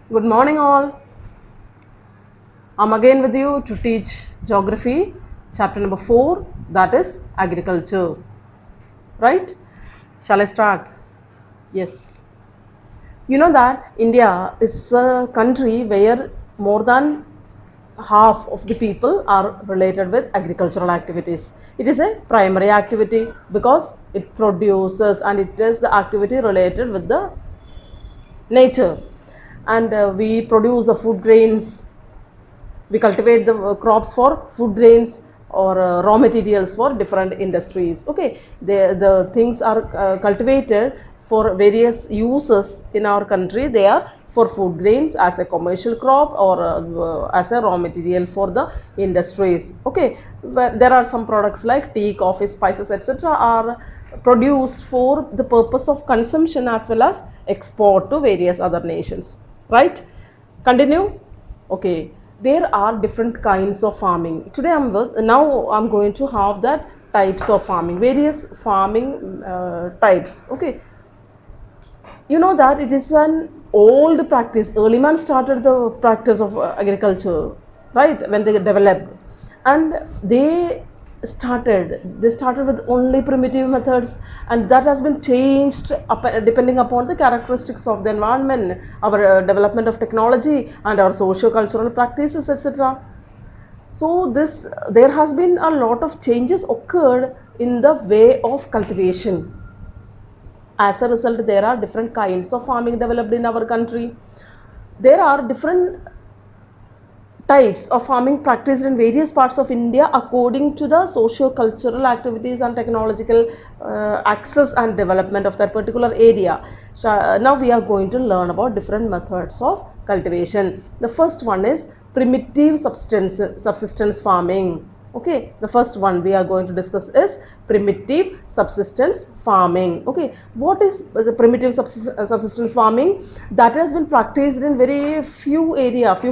Good morning, all. I'm again with you to teach geography, chapter number 4, that is agriculture. Right? Shall I start? Yes. You know that India is a country where more than half of the people are related with agricultural activities. It is a primary activity because it produces and it is the activity related with the nature. And we produce the food grains, we cultivate the crops for food grains or raw materials for different industries. Okay, the things are cultivated for various uses in our country. They are for food grains as a commercial crop or as a raw material for the industries. Okay, there are some products like tea, coffee, spices, etc. are produced for the purpose of consumption as well as export to various other nations, right? Continue. Okay, there are different kinds of farming. Today now I'm going to have that types of farming, various farming types. Okay, you know that it is an old practice. Early man started the practice of agriculture, right? When they developed, and they started with only primitive methods, and that has been changed depending upon the characteristics of the environment, our development of technology, and our socio-cultural practices, etc. So this there has been a lot of changes occurred in the way of cultivation. As a result, there are different kinds of farming developed in our country. There are different types of farming practiced in various parts of India according to the socio-cultural activities and technological access and development of that particular area. So, now we are going to learn about different methods of cultivation. The first one is primitive subsistence farming. Okay, the first one we are going to discuss is primitive subsistence farming. Okay, what is the primitive subsistence farming? That has been practiced in very few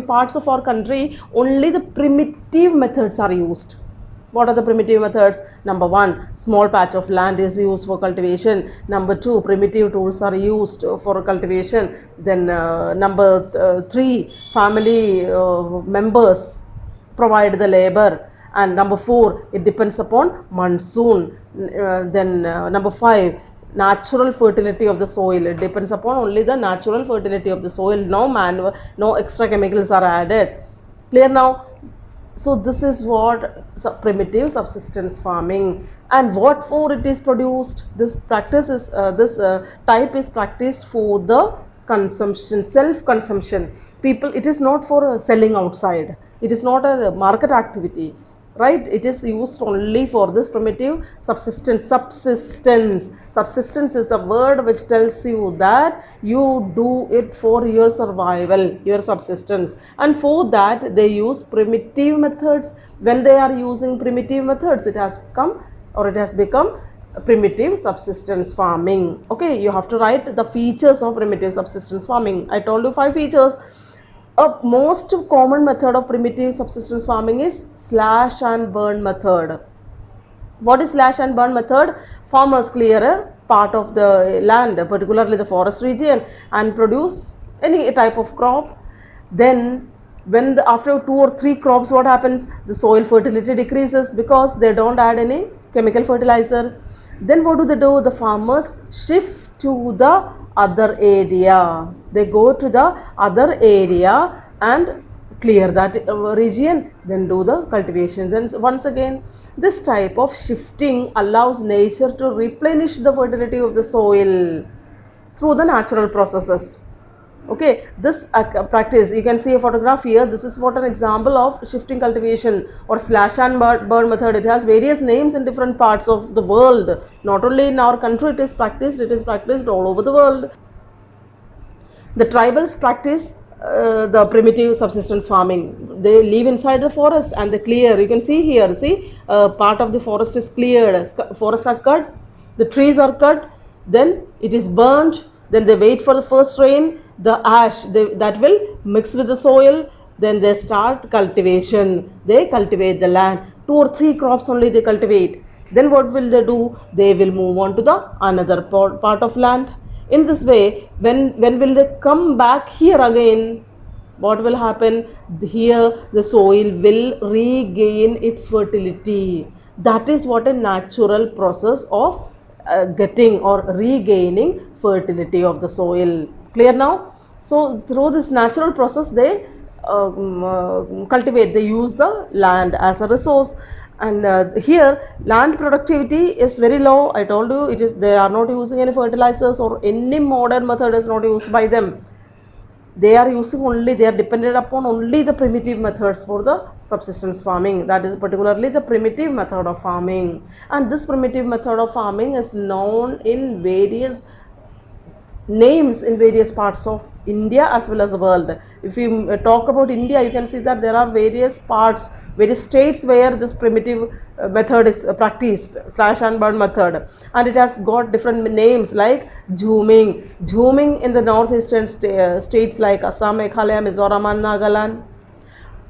parts of our country. Only the primitive methods are used. What are the primitive methods? Number one, small patch of land is used for cultivation. Number two, primitive tools are used for cultivation. Then number three, family members provide the labor. And number four, it depends upon monsoon. Then number five, natural fertility of the soil. It depends upon only the natural fertility of the soil. No manual, no extra chemicals are added. Clear now? So this is what primitive subsistence farming, and what for it is produced. This practice is this type is practiced for the consumption, self consumption. People, it is not for selling outside. It is not a market activity, right? It is used only for this primitive subsistence is the word which tells you that you do it for your survival, your subsistence, and for that they use primitive methods. When they are using primitive methods, it has become primitive subsistence farming. Okay, you have to write the features of primitive subsistence farming. I told you 5 features. A most common method of primitive subsistence farming is slash and burn method. What is slash and burn method? Farmers clear a part of the land, particularly the forest region, and produce any type of crop. Then after 2 or 3 crops, what happens? The soil fertility decreases because they don't add any chemical fertilizer. Then what do? The farmers shift to the other area. They go to the other area and clear that region, then do the cultivation. Then once again, this type of shifting allows nature to replenish the fertility of the soil through the natural processes. Okay, this practice, you can see a photograph here. This is what an example of shifting cultivation or slash and burn method. It has various names in different parts of the world. Not only in our country it is practiced all over the world. The tribals practice the primitive subsistence farming. They live inside the forest and they clear. You can see here, see, part of the forest is cleared. Forests are cut, the trees are cut, then it is burnt, then they wait for the first rain, the ash that will mix with the soil, then they start cultivation. They cultivate the land. 2 or 3 crops only they cultivate. Then what will they do? They will move on to the another part of land. In this way, when will they come back here again? What will happen? Here the soil will regain its fertility. That is what a natural process of getting or regaining fertility of the soil. Clear now? So through this natural process, they cultivate, they use the land as a resource. And here land productivity is very low. I told you, it is, they are not using any fertilizers or any modern method is not used by them. They are using only, they are dependent upon only the primitive methods for the subsistence farming. That is particularly the primitive method of farming. And this primitive method of farming is known in various names in various parts of India as well as the world. If you talk about India, you can see that there are various parts, various states where this primitive method is practiced, slash and burn method, and it has got different names like Jhuming in the northeastern states like Assam, Meghalaya, Mizoram and Nagaland,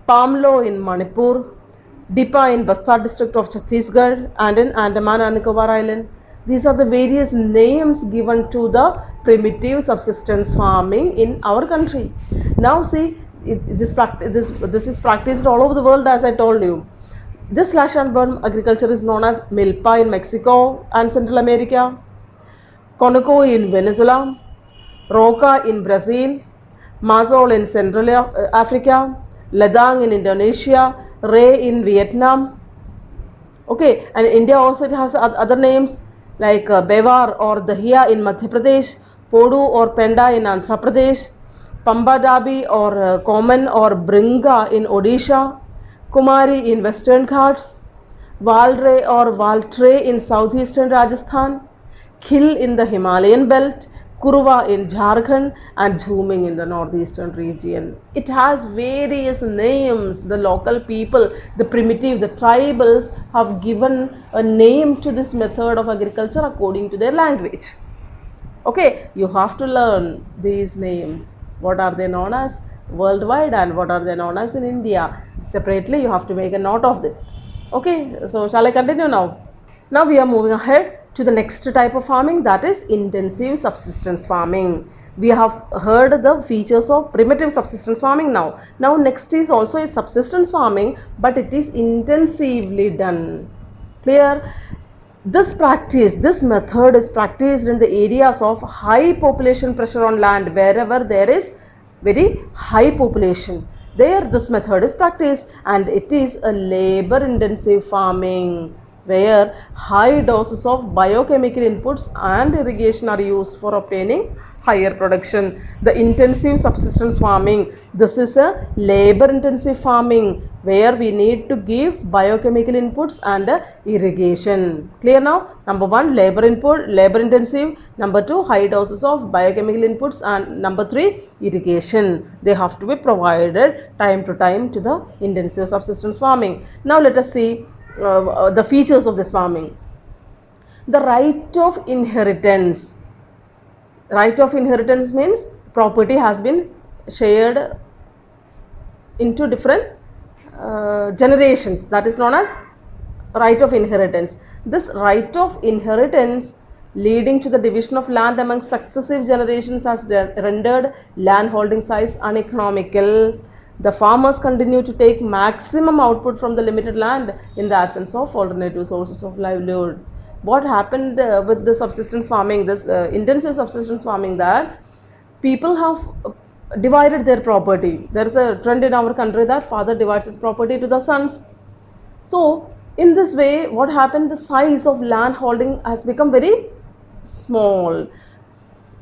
Pamlo in Manipur, Dipa in Bastar district of Chhattisgarh and in Andaman and Nicobar Island. These are the various names given to the primitive subsistence farming in our country. Now see, this is practiced all over the world, as I told you. This slash and burn agriculture is known as Milpa in Mexico and Central America, Conoco in Venezuela, Roca in Brazil, Mazol in Central Africa, Ladang in Indonesia, Ray in Vietnam. Okay, and India also, it has other names like Bevar or Dahiya in Madhya Pradesh, Podu or Penda in Andhra Pradesh, Pambadabi or Common or Bringa in Odisha, Kumari in Western Ghats, Valre or Valtre in southeastern Rajasthan, Khil in the Himalayan belt, Kuruva in Jharkhand and Jhuming in the northeastern region. It has various names. The local people, the primitive, the tribals have given a name to this method of agriculture according to their language. Okay, you have to learn these names. What are they known as worldwide and what are they known as in India? Separately, you have to make a note of it. Okay, so shall I continue now? Now we are moving ahead to the next type of farming, that is intensive subsistence farming. We have heard the features of primitive subsistence farming now. Now next is also a subsistence farming, but it is intensively done. Clear? This practice, this method is practiced in the areas of high population pressure on land, wherever there is very high population. There this method is practiced, and it is a labor intensive farming where high doses of biochemical inputs and irrigation are used for obtaining higher production. The intensive subsistence farming, this is a labor intensive farming where we need to give biochemical inputs and irrigation. Clear now? Number one, labor intensive. Number two, high doses of biochemical inputs, and number three, irrigation. They have to be provided time to time to the intensive subsistence farming. Now let us see the features of this farming. The right of inheritance. Right of inheritance means property has been shared into different generations. That is known as right of inheritance. This right of inheritance leading to the division of land among successive generations has rendered land holding size uneconomical. The farmers continue to take maximum output from the limited land in the absence of alternative sources of livelihood. What happened with the subsistence farming, this intensive subsistence farming, that people have divided their property. There is a trend in our country that father divides his property to the sons. So in this way, what happened, the size of land holding has become very small.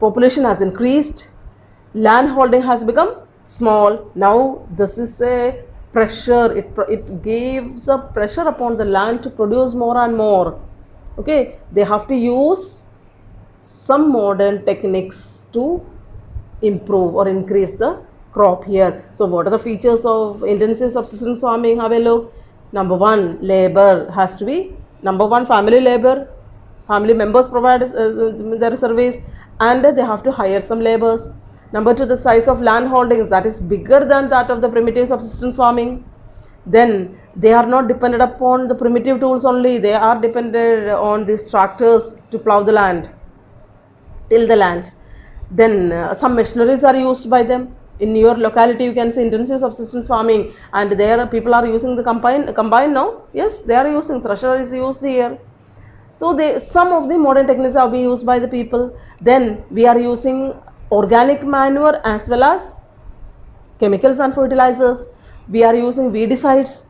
Population has increased, land holding has become small. Now this is a pressure, it gives a pressure upon the land to produce more and more. Okay, they have to use some modern techniques to improve or increase the crop here. So what are the features of intensive subsistence farming? Have a look. Number one, labor has to be, number one, family labor. Family members provide their service and they have to hire some laborers. Number two, the size of land holdings, that is bigger than that of the primitive subsistence farming. Then they are not dependent upon the primitive tools only, they are dependent on these tractors to plow the land, till the land. Then some machineries are used by them. In your locality you can see intensive subsistence farming, and there people are using the combine now. Yes, they are using, thresher is used here. So some of the modern techniques are being used by the people. Then we are using organic manure as well as chemicals and fertilizers. We are using weedicides.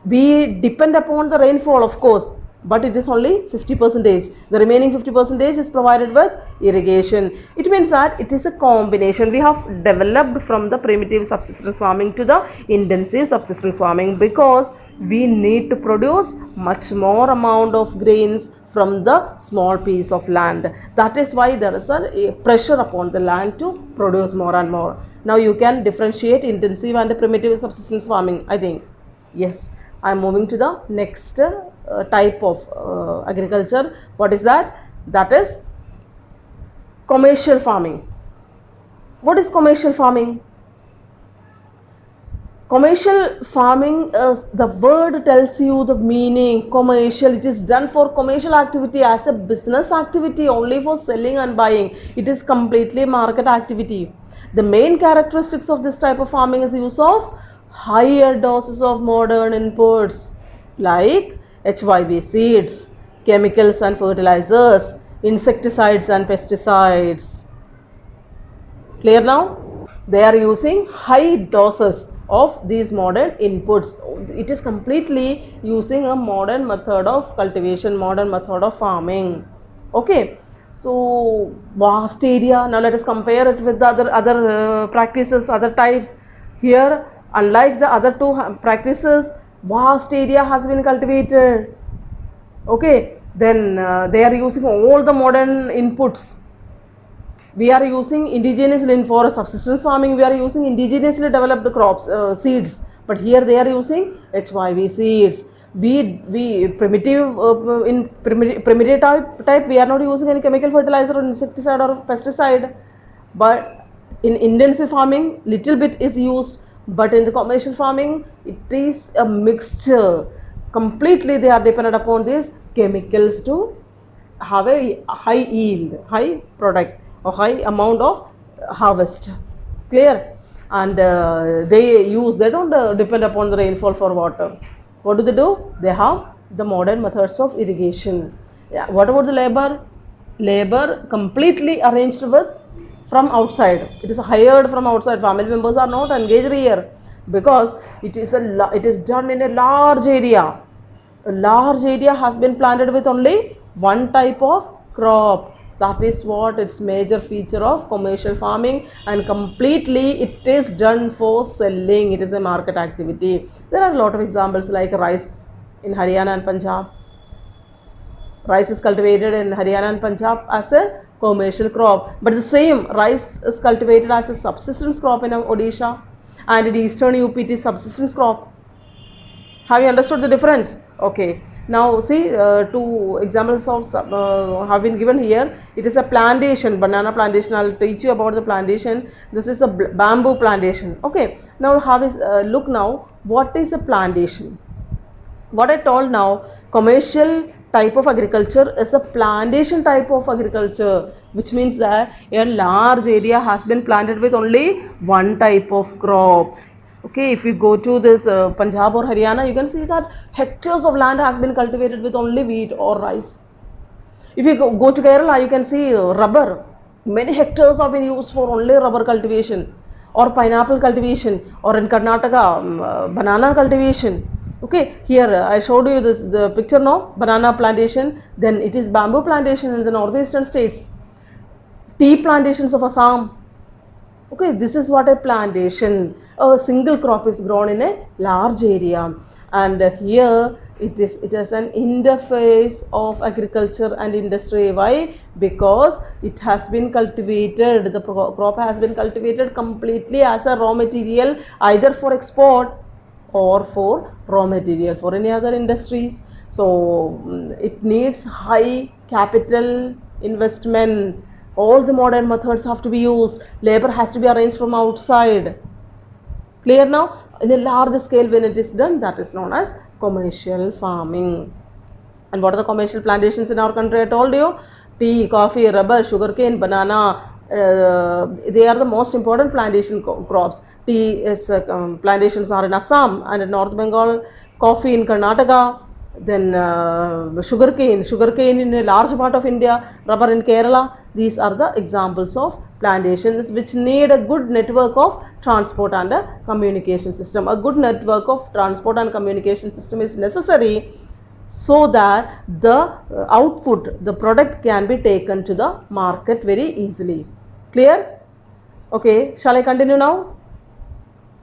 We depend upon the rainfall, of course, but it is only 50%. The remaining 50% is provided with irrigation. It means that it is a combination. We have developed from the primitive subsistence farming to the intensive subsistence farming, because we need to produce much more amount of grains from the small piece of land. That is why there is a pressure upon the land to produce more and more. Now you can differentiate intensive and primitive subsistence farming, I think. Yes, I am moving to the next type of agriculture. What is that? That is commercial farming. What is commercial farming? Commercial farming, the word tells you the meaning. Commercial, it is done for commercial activity, as a business activity, only for selling and buying. It is completely market activity. The main characteristics of this type of farming is the use of higher doses of modern inputs like HYB seeds, chemicals and fertilizers, insecticides and pesticides. Clear now? They are using high doses of these modern inputs. It is completely using a modern method of cultivation, modern method of farming. Okay, so vast area. Now let us compare it with the other practices, other types. Here, unlike the other two practices, vast area has been cultivated. Okay, then they are using all the modern inputs. We are using indigenously for subsistence farming. We are using indigenously developed crops, seeds. But here they are using HYV seeds. We primitive in primitive type we are not using any chemical fertilizer or insecticide or pesticide. But in intensive farming, little bit is used. But in the commercial farming, it is a mixture. Completely they are dependent upon these chemicals to have a high yield, high product, or high amount of harvest. Clear? And they don't depend upon the rainfall for water. What do? They have the modern methods of irrigation. Yeah. What about the labor? Labor completely arranged with from outside. It is hired from outside. Family members are not engaged here, because it is done in a large area. A large area has been planted with only one type of crop. That is what its major feature of commercial farming, and completely it is done for selling. It is a market activity. There are a lot of examples like rice in Haryana and Punjab. Rice is cultivated in Haryana and Punjab as a commercial crop, but the same rice is cultivated as a subsistence crop in Odisha, and in eastern UP it is subsistence crop. Have you understood the difference? Okay. Now see, two examples of have been given here. It is a plantation, banana plantation. I will teach you about the plantation. This is a bamboo plantation. Okay. Now have is look now. What is a plantation? What I told now, commercial type of agriculture is a plantation type of agriculture, which means that a large area has been planted with only one type of crop. Okay, if you go to this Punjab or Haryana, you can see that hectares of land has been cultivated with only wheat or rice. If you go to Kerala, you can see rubber. Many hectares have been used for only rubber cultivation, or pineapple cultivation, or in Karnataka, banana cultivation. Okay, here I showed you the picture now, banana plantation. Then it is bamboo plantation in the northeastern states. Tea plantations of Assam. Okay, this is what a plantation. A single crop is grown in a large area, and here it is an interface of agriculture and industry. Why? Because it has been cultivated, the crop has been cultivated completely as a raw material, either for export or for raw material for any other industries. So it needs high capital investment. All the modern methods have to be used. Labor has to be arranged from outside. Clear now? In a large scale, when it is done, that is known as commercial farming. And what are the commercial plantations in our country? I told you: tea, coffee, rubber, sugarcane, banana, they are the most important plantation crops. Tea is plantations are in Assam and in North Bengal, coffee in Karnataka, then sugarcane in a large part of India, rubber in Kerala. These are the examples of plantations which need a good network of transport and a communication system. A good network of transport and communication system is necessary so that the output, the product can be taken to the market very easily. Clear? Okay, shall I continue now?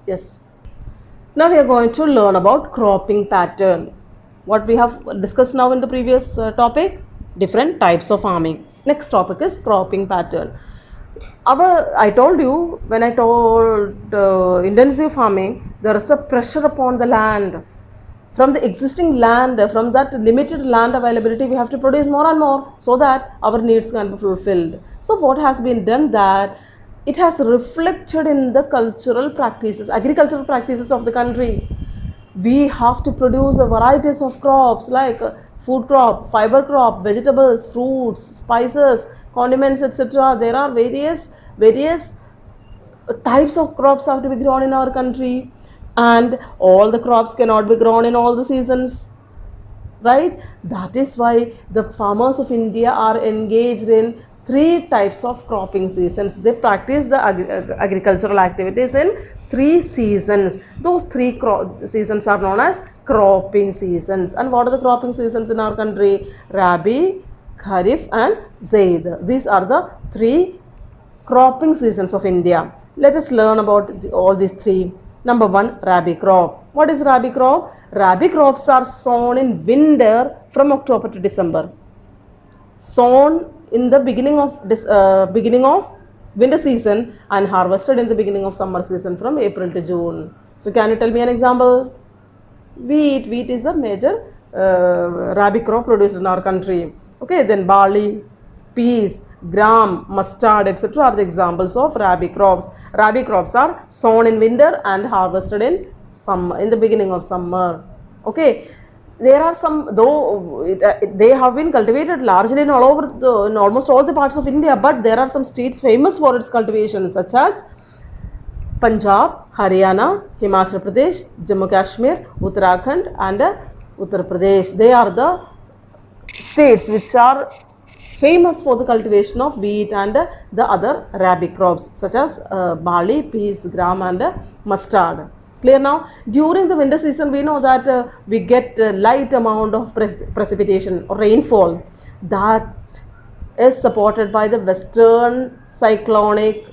Yes. Now we are going to learn about cropping pattern. What we have discussed now in the previous topic, different types of farming. Next topic is cropping pattern. I told you when I told intensive farming, there is a pressure upon the land. From the existing land, from that limited land availability, we have to produce more and more so that our needs can be fulfilled. So what has been done that it has reflected in the cultural practices, agricultural practices of the country. We have to produce a varieties of crops like food crop, fiber crop, vegetables, fruits, spices, condiments, etc. There are various types of crops have to be grown in our country, and all the crops cannot be grown in all the seasons, right? That is why the farmers of India are engaged in three types of cropping seasons. They practice the agricultural activities in 3 seasons. Those seasons are known as cropping seasons. And what are the cropping seasons in our country? Rabi, Kharif and Zaid. These are the 3 cropping seasons of India. Let us learn about all these 3. Number 1, Rabi crop. What is Rabi crop? Rabi crops are sown in winter from October to December. Sown in the beginning of winter season and harvested in the beginning of summer season from April to June. So can you tell me an example? Wheat is a major Rabi crop produced in our country. Okay, then barley, peas, gram, mustard, etc. are the examples of Rabi crops. Rabi crops are sown in winter and harvested in summer, in the beginning of summer. Okay, there are some, though they have been cultivated largely in almost all the parts of India, but there are some states famous for its cultivation, such as Punjab, Haryana, Himachal Pradesh, Jammu Kashmir, Uttarakhand and Uttar Pradesh. They are the states which are famous for the cultivation of wheat and the other Rabi crops such as barley, peas, gram and mustard. Clear now? During the winter season, we know that we get a light amount of precipitation or rainfall that is supported by the western cyclonic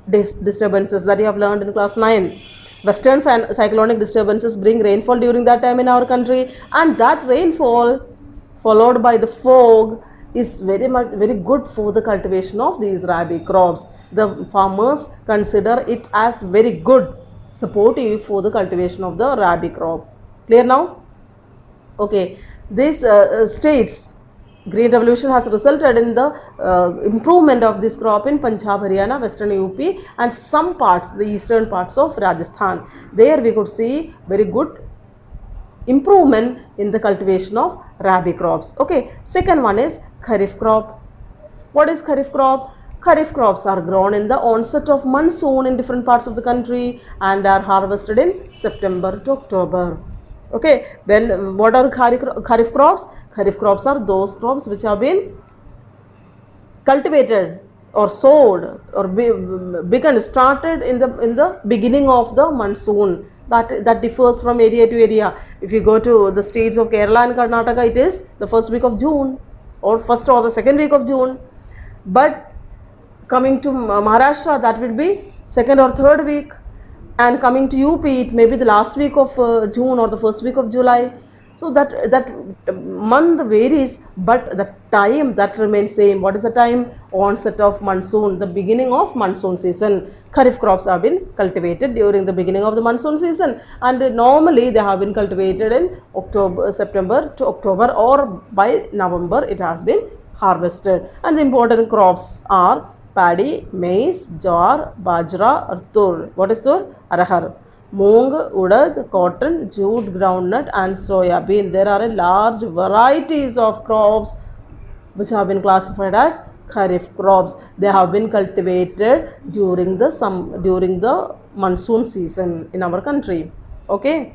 disturbances that you have learned in class 9. Western cyclonic disturbances bring rainfall during that time in our country, and that rainfall followed by the fog is very good for the cultivation of these Rabi crops. The farmers consider it as very good, supportive for the cultivation of the Rabi crop. Clear now? Okay, these states, Green Revolution has resulted in the improvement of this crop in Punjab, Haryana, Western UP and some parts, the eastern parts of Rajasthan. There we could see very good improvement in the cultivation of Rabi crops. Okay, second one is Kharif crop. What is Kharif crop? Kharif crops are grown in the onset of monsoon in different parts of the country and are harvested in September to October. Okay, then what are Kharif crops? Kharif crops are those crops which have been cultivated or sowed or started in the beginning of the monsoon. That differs from area to area. If you go to the states of Kerala and Karnataka, it is the first week of June or first or the second week of June. But coming to Maharashtra, that will be second or third week, and coming to UP, it may be the last week of June or the first week of July. So that month varies, but the time that remains same. What is the time? Onset of monsoon, the beginning of monsoon season. Kharif crops have been cultivated during the beginning of the monsoon season, and normally they have been cultivated in September to October, or by November it has been harvested. And the important crops are paddy, maize, jowar, bajra or tur. What is tur? Arahar. Moong, urad, cotton, jute, groundnut and soya bean. There are a large varieties of crops which have been classified as kharif crops. They have been cultivated during the monsoon season in our country. Okay.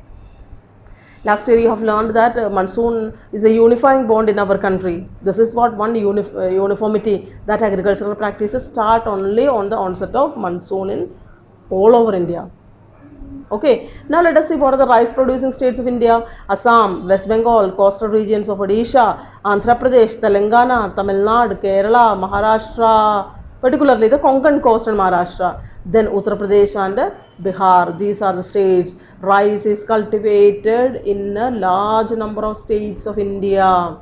Last year you have learned that monsoon is a unifying bond in our country. This is what one uniformity, that agricultural practices start only on the onset of monsoon in all over India. Okay, now let us see what are the rice producing states of India. Assam, West Bengal, coastal regions of Odisha, Andhra Pradesh, Telangana, Tamil Nadu, Kerala, Maharashtra, particularly the Konkan coast and Maharashtra. Then Uttar Pradesh and Bihar. These are the states. Rice is cultivated in a large number of states of India.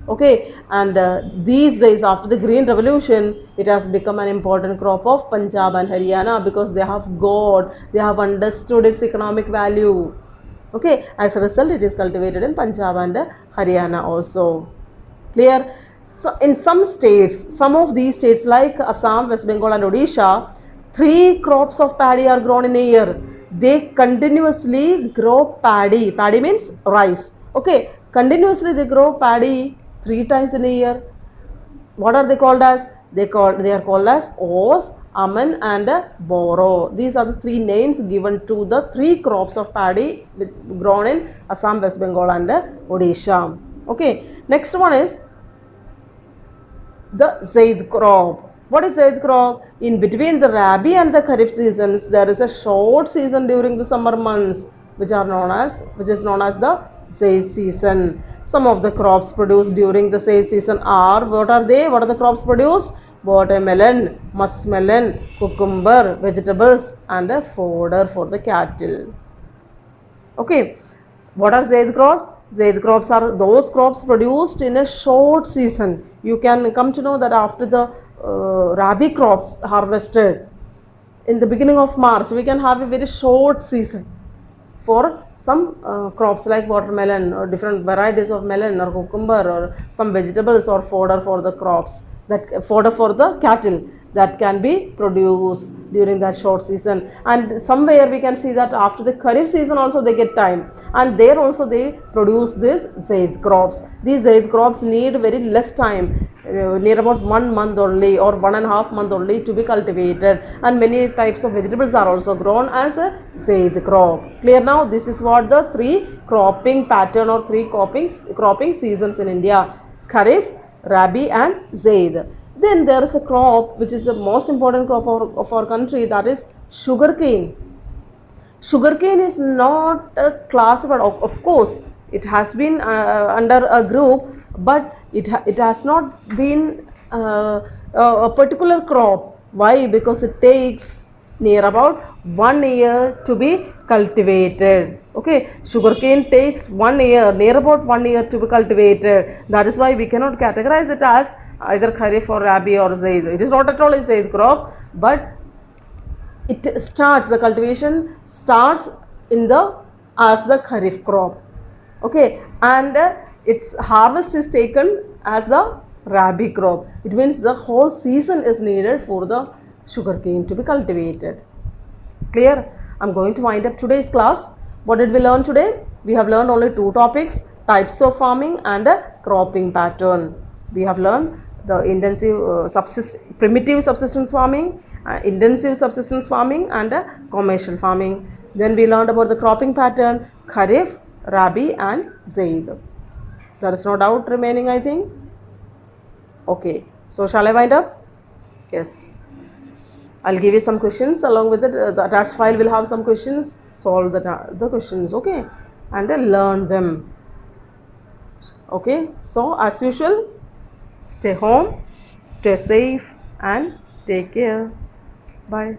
Okay, and these days after the green revolution, it has become an important crop of Punjab and Haryana, because they have understood its economic value. Okay, as a result it is cultivated in Punjab and Haryana also. Clear? So in some states, some of these states like Assam, West Bengal and Odisha, 3 crops of paddy are grown in a year. They continuously grow paddy. Paddy means rice. Okay, continuously they grow paddy 3 times in a year. What are they called as? They are called as Os, Aman and Boro. These are the 3 names given to the 3 crops of paddy grown in Assam, West Bengal and Odisha. Okay, next one is the Zaid crop. What is Zaid crop? In between the Rabi and the Kharif seasons, there is a short season during the summer months, which is known as the Zaid season. Some of the crops produced during the Zaid season are, what are they? What are the crops produced? Watermelon, muskmelon, cucumber, vegetables and a fodder for the cattle. Okay, what are Zaid crops? Zaid crops are those crops produced in a short season. You can come to know that after the Rabi crops harvested in the beginning of March, we can have a very short season for some crops like watermelon or different varieties of melon or cucumber or some vegetables or fodder for the crops, that fodder for the cattle, that can be produced during that short season. And somewhere we can see that after the Kharif season also they get time, and there also they produce this Zaid crops. These Zaid crops need very less time, near about 1 month only or 1.5 months only to be cultivated, and many types of vegetables are also grown as a Zaid crop. Clear now? This is what the 3 cropping pattern or 3 cropping seasons in India: Kharif, Rabi and Zaid. Then there is a crop which is the most important crop of our country, that is sugarcane. Sugarcane is not classified, of course it has been under a group, but it has not been a particular crop. Why? Because it takes near about 1 year to be cultivated. Okay, sugarcane takes 1 year, near about 1 year to be cultivated. That is why we cannot categorize it as either Kharif or Rabi or Zaid. It is not at all a Zaid crop, but it starts, the cultivation starts in the as the Kharif crop. Okay, and its harvest is taken as the Rabi crop. It means the whole season is needed for the sugarcane to be cultivated. Clear? I am going to wind up today's class. What did we learn today? We have learned only 2 topics: types of farming and a cropping pattern. We have learned the intensive primitive subsistence farming, intensive subsistence farming and commercial farming. Then we learned about the cropping pattern: Kharif, Rabi and Zaid. There is no doubt remaining, I think. Okay, so shall I wind up? Yes. I'll give you some questions along with it. The attached file will have some questions. Solve the questions, okay, and then learn them. Okay, so as usual, stay home, stay safe and take care. Bye.